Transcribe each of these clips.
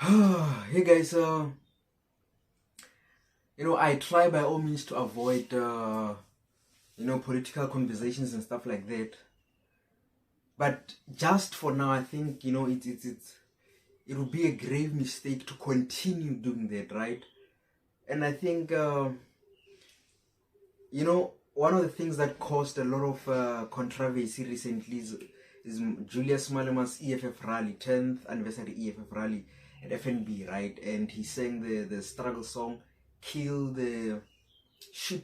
Hey guys, I try by all means to avoid, political conversations and stuff like that. But just for now, I think it would be a grave mistake to continue doing that, right? And I think one of the things that caused a lot of controversy recently is Julius Malema's EFF rally, 10th anniversary EFF rally at FNB, right? And he sang the struggle song, shoot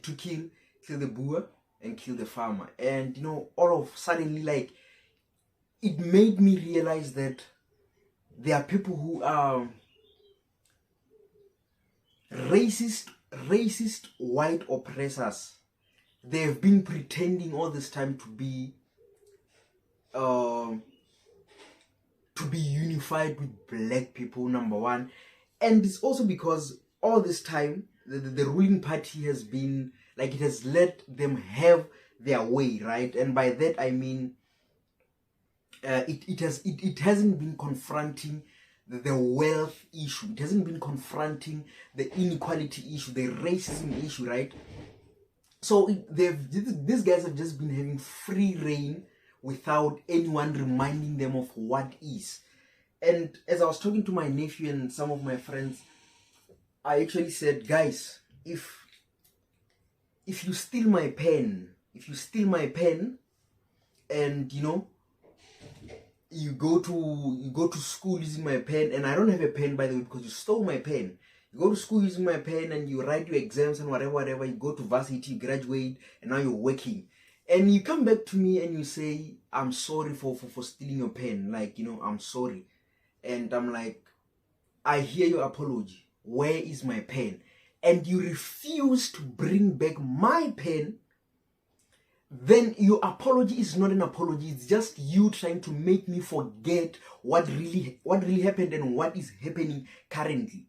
to kill the boer and kill the farmer. And all of suddenly, like, it made me realize that there are people who are racist white oppressors. They've been pretending all this time to be unified with black people, number one. And it's also because all this time the ruling party has been like, it has let them have their way, right? And by that I mean it hasn't been confronting the wealth issue. It hasn't been confronting the inequality issue, the racism issue, right? So these guys have just been having free reign without anyone reminding them of what is. And as I was talking to my nephew and some of my friends, I actually said, guys, if you steal my pen, and you go to school using my pen, and I don't have a pen, by the way, because you stole my pen. You go to school using my pen and you write your exams and whatever, you go to varsity, you graduate, and now you're working. And you come back to me and you say, I'm sorry for stealing your pen. Like, I'm sorry. And I'm like, I hear your apology. Where is my pen? And you refuse to bring back my pen. Then your apology is not an apology. It's just you trying to make me forget what really happened and what is happening currently.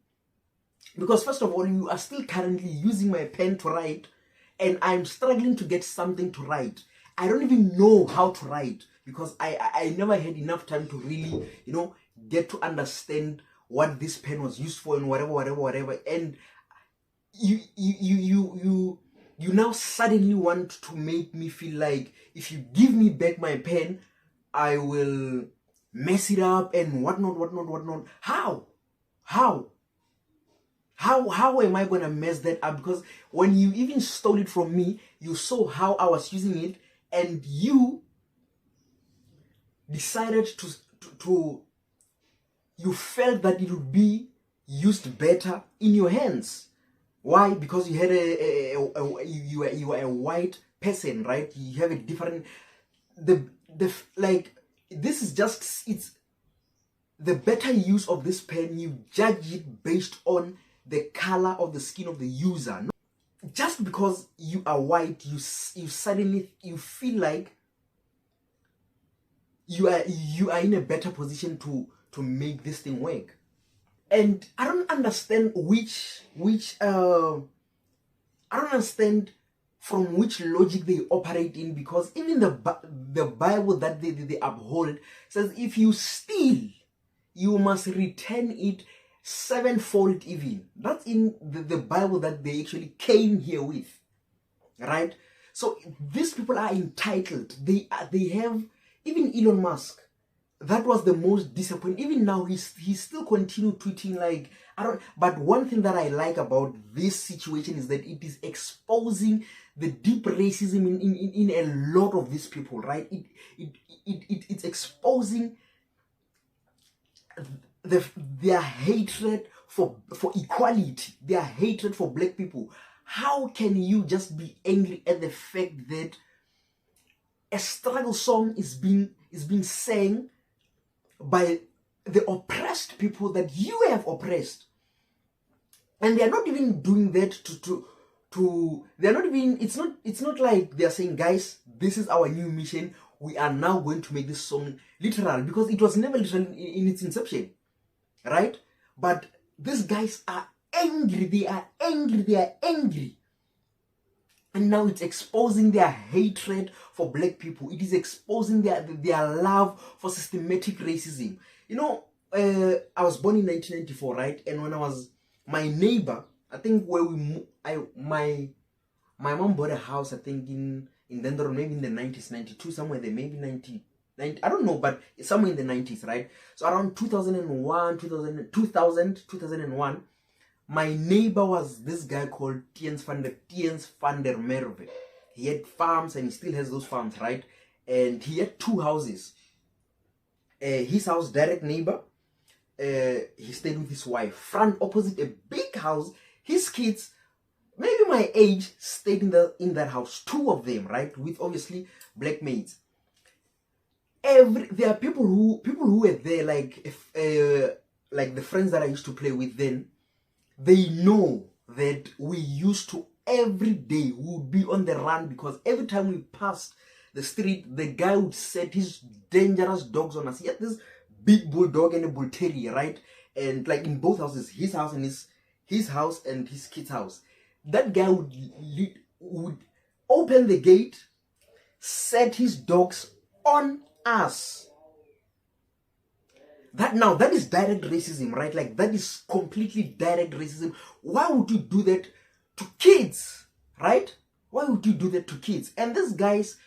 Because first of all, you are still currently using my pen to write, and I'm struggling to get something to write. I don't even know how to write because I never had enough time to really, get to understand what this pen was used for and whatever. And you now suddenly want to make me feel like if you give me back my pen, I will mess it up and whatnot. How am I gonna mess that up? Because when you even stole it from me, you saw how I was using it, and you decided you felt that it would be used better in your hands. Why? Because you had you are a white person, right? You have a different this is just, it's the better use of this pen. You judge it based on the color of the skin of the user. Just because you are white, you suddenly feel like you are in a better position to make this thing work. And I don't understand I don't understand from which logic they operate in, because even the Bible that they uphold says if you steal, you must return it sevenfold even. That's in the Bible that they actually came here with, right? So these people are entitled. They have, even Elon Musk, that was the most disappointing. Even now he still continue tweeting like, I don't. But one thing that I like about this situation is that it is exposing the deep racism in a lot of these people, right? It's exposing their hatred for equality, their hatred for black people. How can you just be angry at the fact that a struggle song is being sang by the oppressed people that you have oppressed? And they're not even doing that they're not even, it's not like they're saying, guys, this is our new mission, we are now going to make this song literal, because it was never literal in its inception, right? But these guys are angry. They are angry. And now it's exposing their hatred for black people. It is exposing their love for systematic racism. I was born in 1994, right? And when I was, my neighbor, I think where my mom bought a house, I think in Denver, maybe in the 90s, 92, somewhere there, maybe 90, I don't know, but somewhere in the 90s, right? So around 2001, 2001, my neighbor was this guy called Tiens van der Merwe. He had farms and he still has those farms, right? And he had two houses. His house, direct neighbor, he stayed with his wife. Front opposite, a big house. His kids, maybe my age, stayed in that house. Two of them, right? With obviously black maids. There are people who were there, like the friends that I used to play with then. They know that we used to, every day we would be on the run, because every time we passed the street, the guy would set his dangerous dogs on us. He had this big bulldog and a bull terrier, right? And like in both houses, his house and his house and his kid's house. That guy would open the gate, set his dogs on us. That is direct racism, right? Like, that is completely direct racism. Why would you do that to kids, right? Why would you do that to kids? And these guys,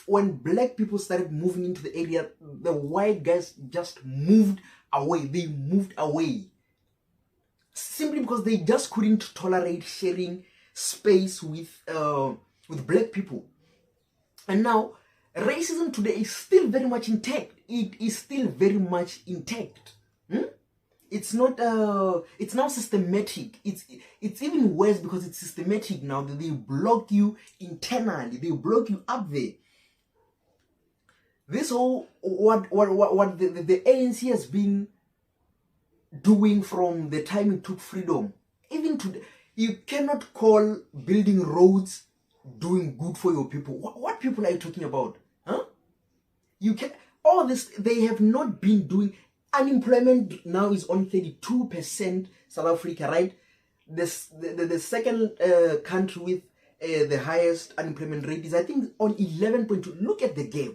when black people started moving into the area, the white guys just moved away. They moved away simply because they just couldn't tolerate sharing space with black people. And now racism today is still very much intact. It is still very much intact. It's not. It's now systematic. It's even worse because it's systematic now. That they block you internally. They block you up there. This whole what the ANC has been doing from the time it took freedom, even today, you cannot call building roads doing good for your people. What people are you talking about? Huh? You can, all this, they have not been doing. Unemployment now is on 32%, South Africa, right? The second country with the highest unemployment rate is, I think, on 11.2. Look at the gap.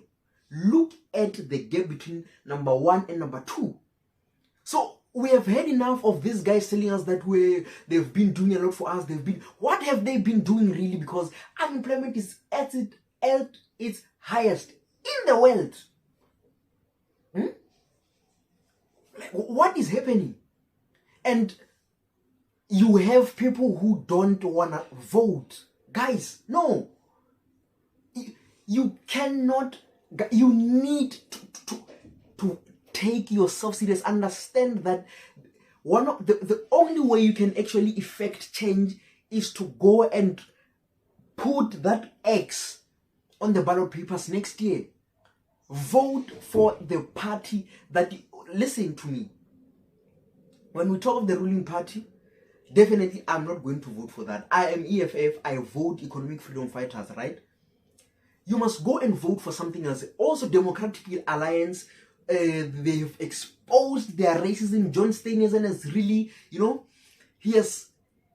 Look at the gap between number one and number two. So we have had enough of these guys telling us that they've been doing a lot for us. What have they been doing really? Because unemployment is at its highest in the world. What is happening? And you have people who don't wanna vote. Guys, no. You cannot. You need to take yourself serious. Understand that one of the only way you can actually effect change is to go and put that X on the ballot papers next year. Vote for the party that, listen to me. When we talk of the ruling party, definitely I'm not going to vote for that. I am EFF. I vote Economic Freedom Fighters, right? You must go and vote for something else. Also, Democratic Alliance, they've exposed their racism. John Steenhuisen has really,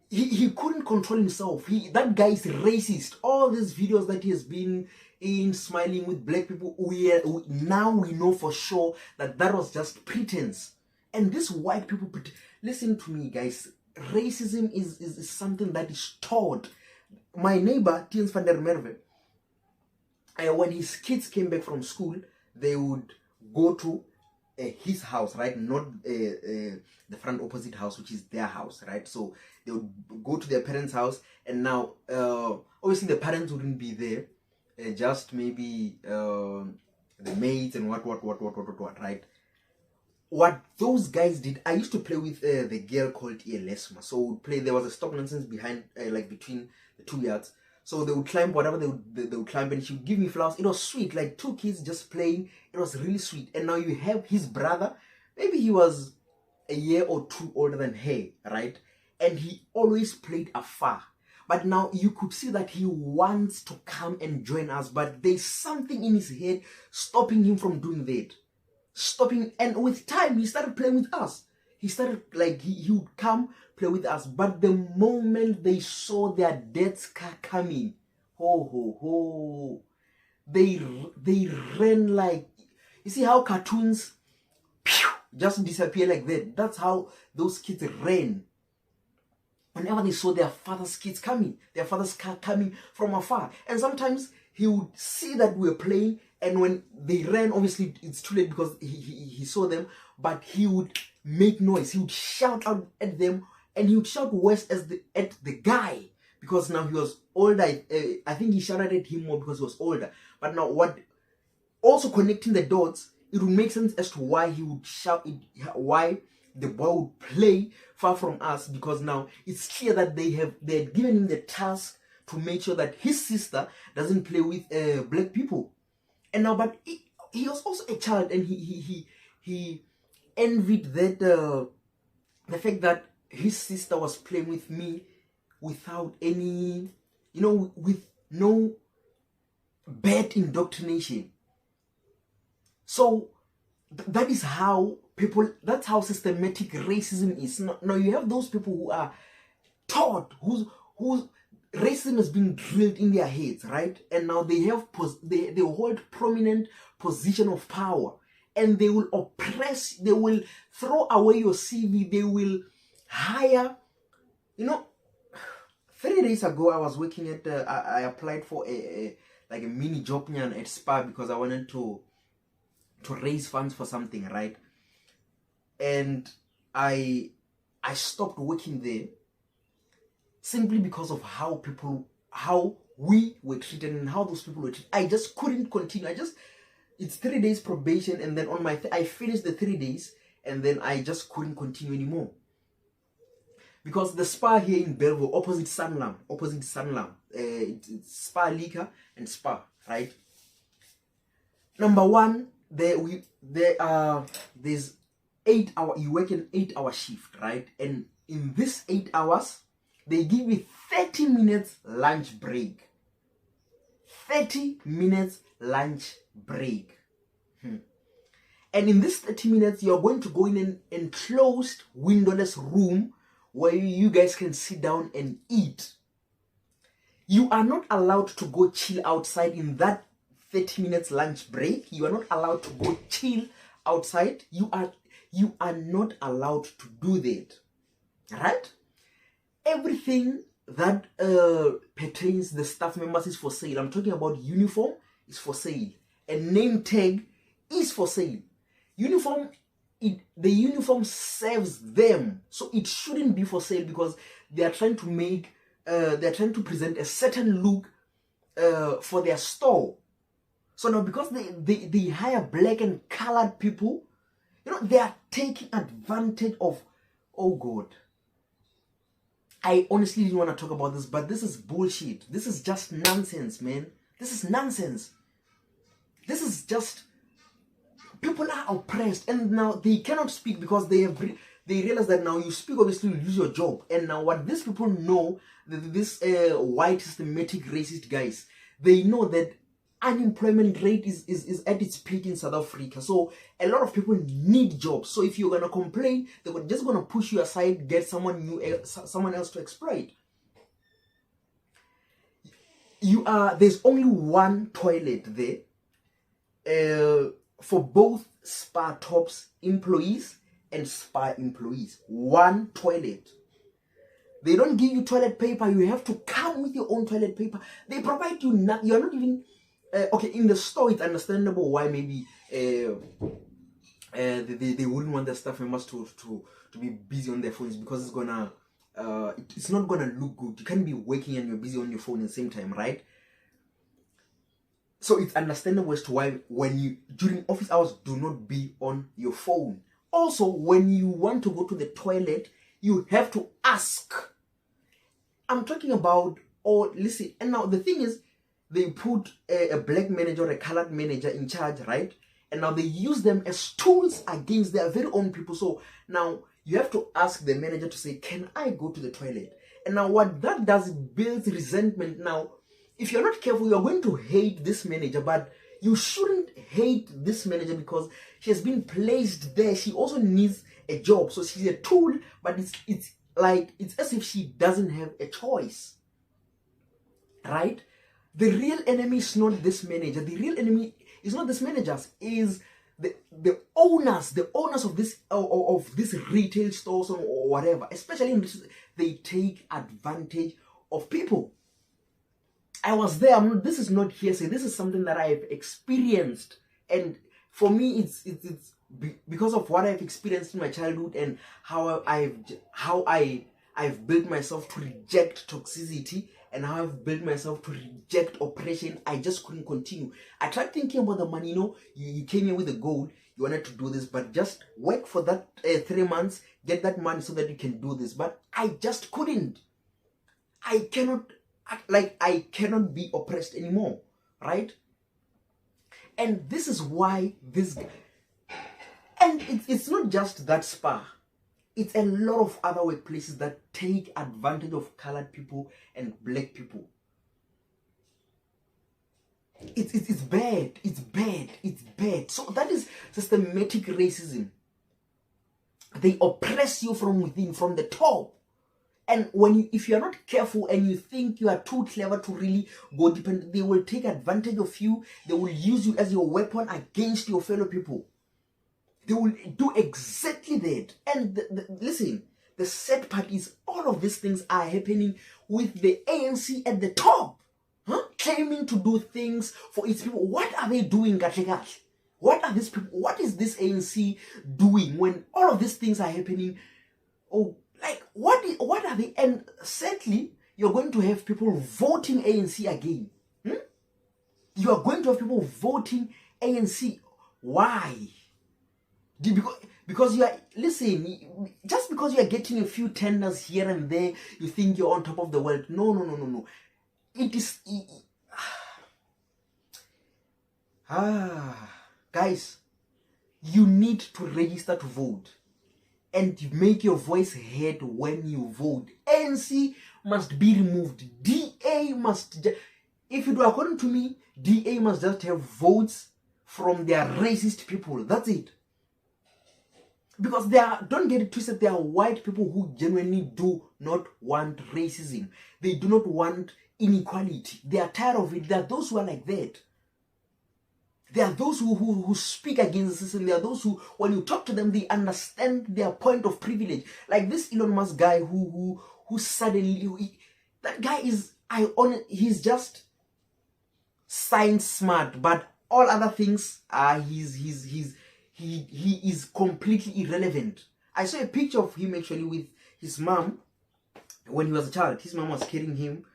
he couldn't control himself. That guy is racist. All these videos that he has been in, smiling with black people, now we know for sure that was just pretense. And these white people, listen to me, guys. Racism is something that is taught. My neighbor, Tiens van der Merwe, when his kids came back from school, they would go to his house, right? Not the front opposite house, which is their house, right? So they would go to their parents' house, and now obviously the parents wouldn't be there, just maybe the maids and what, right? What those guys did, I used to play with the girl called Lesma. So we'd play. There was a stop nonsense behind, like between the 2 yards. So they would climb whatever they would climb, and she would give me flowers. It was sweet, like two kids just playing. It was really sweet. And now you have his brother. Maybe he was a year or two older than her, right? And he always played afar. But now you could see that he wants to come and join us, but there's something in his head stopping him from doing that. And with time, he started playing with us. He started, like, he would come play with us. But the moment they saw their dad's car coming, they ran like, you see how cartoons, just disappear like that. That's how those kids ran. Whenever they saw their father's kids coming, their father's car coming from afar. And sometimes he would see that we were playing, and when they ran, obviously it's too late because he saw them, but he would make noise. He would shout out at them, and he would shout worse at the guy, because now he was older. I think he shouted at him more because he was older. But now also connecting the dots, it would make sense as to why he would shout it, why the boy would play far from us, because now it's clear that they had given him the task to make sure that his sister doesn't play with black people. And now, but he was also a child, and he envied that the fact that his sister was playing with me without any, with no bad indoctrination. So that is how that's how systematic racism is. Now you have those people who are taught, whose racism has been drilled in their heads, right? And now they hold prominent position of power, and they will oppress, they will throw away your CV, they will hire, 3 days ago I was working at I applied for a mini job at Spa because I wanted to raise funds for something, right? And I stopped working there simply because of how we were treated and how those people were treated. I just couldn't continue. It's 3 days probation, and then on I finished the 3 days, and then I just couldn't continue anymore. Because the Spa here in Belleville, opposite Sanlam, it's Spa Liquor and Spa, right? Number one, there's 8 hour, you work an 8-hour shift, right? And in this 8 hours, they give you 30 minutes lunch break. 30 minutes lunch break. And in this 30 minutes, you're going to go in an enclosed, windowless room where you guys can sit down and eat. You are not allowed to go chill outside in that 30 minutes lunch break. You are not allowed to go chill outside. You are not allowed to do that. Right? Everything that pertains the staff members is for sale. I'm talking about uniform is for sale. And name tag is for sale. The uniform serves them, so it shouldn't be for sale, because they are trying to present a certain look for their store. So now, because they hire black and colored people, they are taking advantage of. Oh God, I honestly didn't want to talk about this, but this is bullshit. This is just nonsense, man. This is nonsense. This is just. People are oppressed, and now they cannot speak because they realize that now you speak, obviously you lose your job. And now what these people know, this white systematic racist guys, they know that unemployment rate is at its peak in South Africa. So a lot of people need jobs. So if you're gonna complain, they're just gonna push you aside, get someone else to exploit. There's only one toilet there. For both Spa Tops employees and Spa employees. One toilet. They don't give you toilet paper. You have to come with your own toilet paper. They provide you nothing. You're not even... okay, in the store, it's understandable why maybe they wouldn't want their staff members to be busy on their phones, because it's not gonna look good. You can't be working and you're busy on your phone at the same time, right? So it's understandable as to why during office hours, do not be on your phone. Also, when you want to go to the toilet, you have to ask. I'm talking about, listen, and now the thing is, they put a black manager or a colored manager in charge, right? And now they use them as tools against their very own people. So now you have to ask the manager to say, can I go to the toilet? And now what that does, it builds resentment. Now, if you're not careful, you're going to hate this manager, but you shouldn't hate this manager because she has been placed there. She also needs a job. So she's a tool, but it's as if she doesn't have a choice. Right? The real enemy is not this manager. The real enemy is not this manager, is the owners of this retail stores or whatever, especially in this, they take advantage of people. I was there. This is not hearsay. This is something that I've experienced, and for me, it's because of what I've experienced in my childhood and how I've built myself to reject toxicity and how I've built myself to reject oppression. I just couldn't continue. I tried thinking about the money. You came here with a goal. You wanted to do this, but just work for that 3 months, get that money so that you can do this. But I just couldn't. I cannot be oppressed anymore, right? And this is why and it's not just that spa. It's a lot of other workplaces that take advantage of colored people and black people. It's bad. It's bad. It's bad. So that is systematic racism. They oppress you from within, from the top. And if you are not careful and you think you are too clever to really go deep, they will take advantage of you. They will use you as your weapon against your fellow people. They will do exactly that. And listen, the sad part is all of these things are happening with the ANC at the top, claiming to do things for its people. What are they doing, Gatlekatle? What are these people? What is this ANC doing when all of these things are happening? Oh, like what are they? And sadly, you're going to have people voting ANC again. You are going to have people voting ANC. Why? Because you are, listen, just because you are getting a few tenders here and there, you think you're on top of the world. No. It is guys, you need to register to vote and make your voice heard when you vote. ANC must be removed. DA must, if it were according to me, DA must just have votes from their racist people. That's it. Because don't get it twisted, there are white people who genuinely do not want racism. They do not want inequality. They are tired of it. There are those who are like that. There are those who speak against the system. There are those who, when you talk to them, they understand their point of privilege. Like this Elon Musk guy who suddenly, that guy is, he's just science smart, but all other things are he is completely irrelevant. I saw a picture of him actually with his mom when he was a child. His mom was carrying him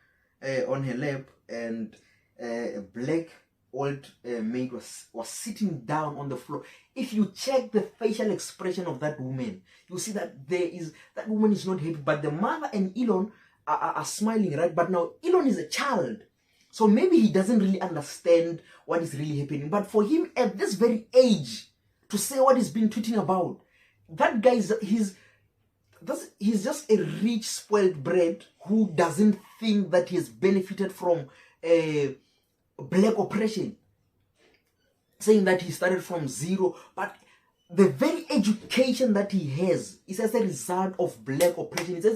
on her lap, and a black old maid was sitting down on the floor. If you check the facial expression of that woman, you see that that woman is not happy, but the mother and Elon are smiling, right? But now Elon is a child, so maybe he doesn't really understand what is really happening. But for him at this very age to say what he's been tweeting about, that guy he's just a rich, spoiled brat who doesn't think that he has benefited from black oppression, saying that he started from zero. But the very education that he has is as a result of black oppression. It's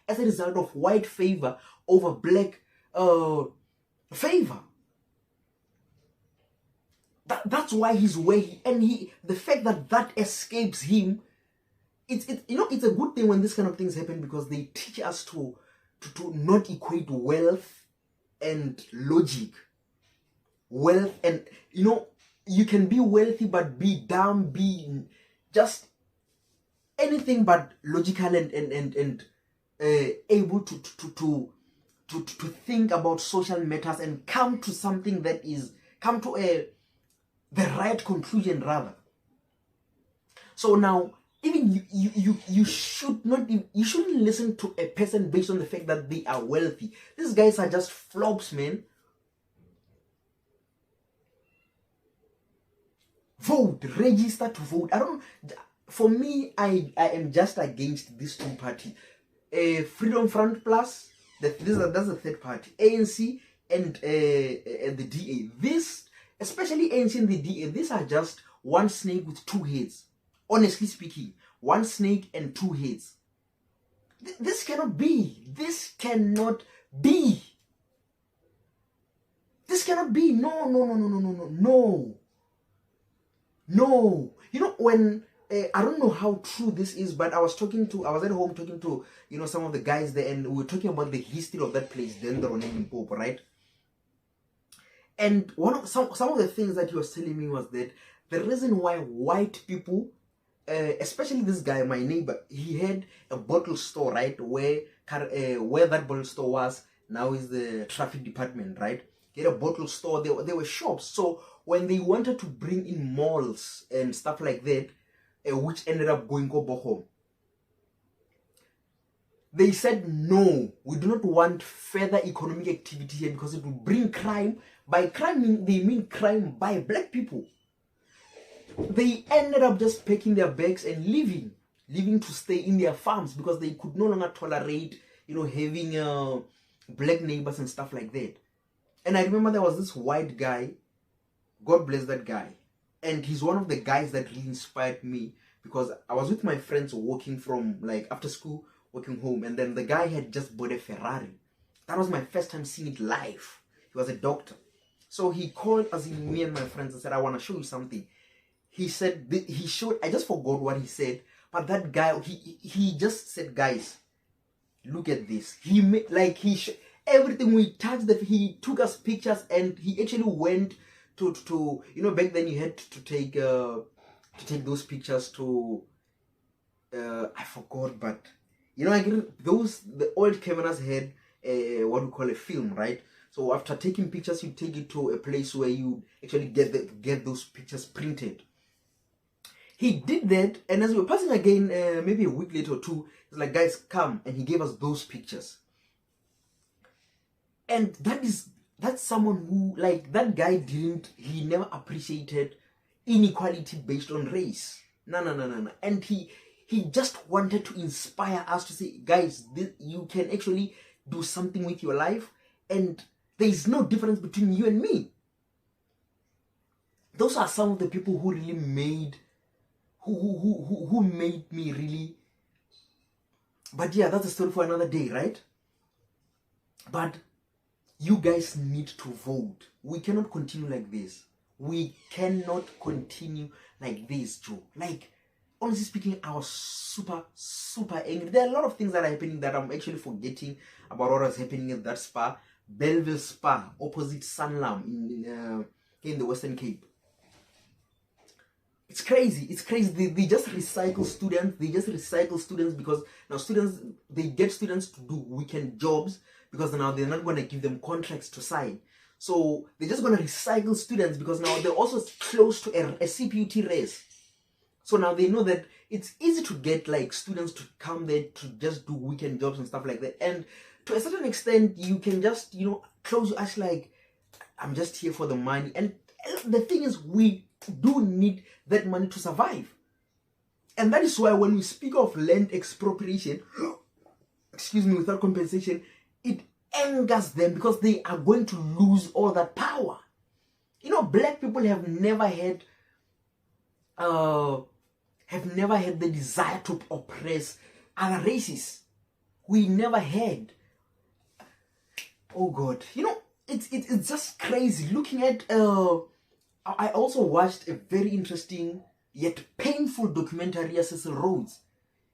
as a result of white favor over black favor. That's why he's where the fact that escapes him, it's a good thing when this kind of things happen, because they teach us to not equate wealth and logic. Wealth and you can be wealthy but be dumb, be just anything but logical and able to think about social matters and come to something that is the right conclusion rather. So now, even you shouldn't listen to a person based on the fact that they are wealthy. These guys are just flops, man. Vote, register to vote. For me, I am just against these two parties. Freedom Front Plus, that's the third party. ANC and the DA. Especially ANC and the DA, these are just one snake with two heads. Honestly speaking, one snake and two heads. This cannot be. This cannot be. This cannot be. No. No, you know, when I don't know how true this is, but I was at home talking to, you know, some of the guys there, and we were talking about the history of that place, Dendron in Limpopo, right? And some of the things that he was telling me was that the reason why white people, especially this guy, my neighbor, he had a bottle store, right, where that bottle store was now is the traffic department, right? He had a bottle store. There were shops. So when they wanted to bring in malls and stuff like that, which ended up going over home, they said, no, we do not want further economic activity here because it will bring crime. By crime, they mean crime by black people. They ended up just packing their bags and leaving to stay in their farms because they could no longer tolerate, you know, having black neighbors and stuff like that. And I remember there was this white guy, God bless that guy, and he's one of the guys that really inspired me because I was with my friends walking from, like, after school, walking home, and then the guy had just bought a Ferrari. That was my first time seeing it live. He was a doctor. So he called us, in me and my friends, and said, I want to show you something. He said, he showed, I just forgot what he said, but that guy, he just said, guys, look at this. He made, like, everything we touched, he took us pictures, and he actually went to you know, back then you had to take those pictures to, I forgot, but, you know, the old cameras had what we call a film, right? So after taking pictures, you take it to a place where you actually get those pictures printed. He did that, and as we were passing again, maybe a week later or two, he's like, guys, come, and he gave us those pictures. And that's someone who, like, that guy he never appreciated inequality based on race. No. And he just wanted to inspire us to say, guys, you can actually do something with your life, and there is no difference between you and me. Those are some of the people who really made who made me really. But yeah, that's a story for another day, right? But you guys need to vote. We cannot continue like this. We cannot continue like this, Joe. Like, honestly speaking, I was super angry. There are a lot of things that are happening that I'm actually forgetting about what was happening at that spa, Belleville Spa, opposite Sanlam in the Western Cape. It's crazy. It's crazy. They just recycle students. They just recycle students because now they get students to do weekend jobs because now they're not going to give them contracts to sign. So they're just going to recycle students because now they're also close to a CPUT race. So now they know that it's easy to get, like, students to come there to just do weekend jobs and stuff like that. And to a certain extent, you can just, you know, close your eyes like, I'm just here for the money. And the thing is, we do need that money to survive. And that is why when we speak of land expropriation, excuse me, without compensation, it angers them because they are going to lose all that power. You know, black people have never had the desire to oppress other races. We never had. Oh God, you know, it's just crazy looking at. I also watched a very interesting yet painful documentary of Cecil Rhodes.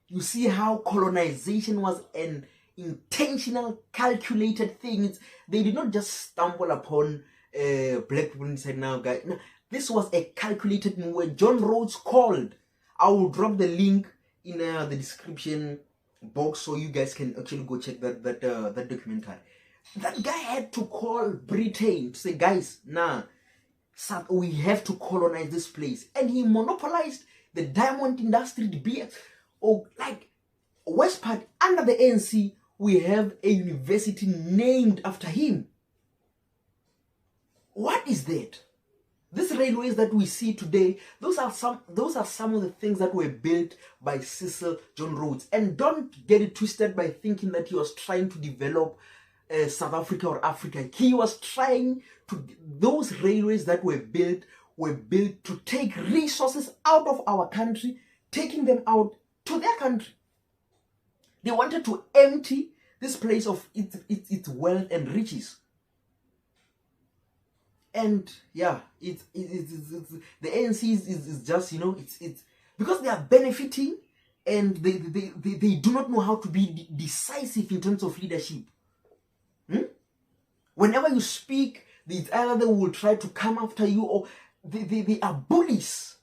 You see how colonization was an intentional, calculated thing. They did not just stumble upon black people and said, now guys, no, this was a calculated move where John Rhodes called. I will drop the link in the description box so you guys can actually go check that documentary. That guy had to call Britain to say, guys, nah, we have to colonize this place. And he monopolized the diamond industry, the beer. Oh, like, West Part, under the ANC, we have a university named after him. What is that? These railways that we see today, those are some of the things that were built by Cecil John Rhodes. And don't get it twisted by thinking that he was trying to develop South Africa or Africa. He was trying to, those railways that were built to take resources out of our country, taking them out to their country. They wanted to empty this place of its wealth and riches. And yeah, it's the ANC is just, you know, it's because they are benefiting, and they do not know how to be decisive in terms of leadership. Whenever you speak, it's either they will try to come after you, or they are bullies.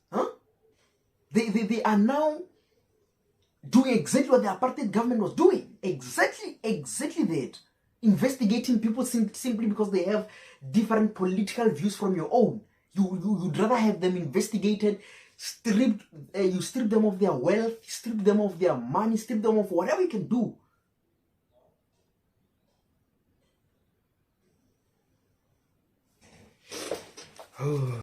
They are now doing exactly what the apartheid government was doing. Exactly that. Investigating people simply because they have different political views from your own. You'd rather have them investigated, stripped. You strip them of their wealth, strip them of their money, strip them of whatever you can do.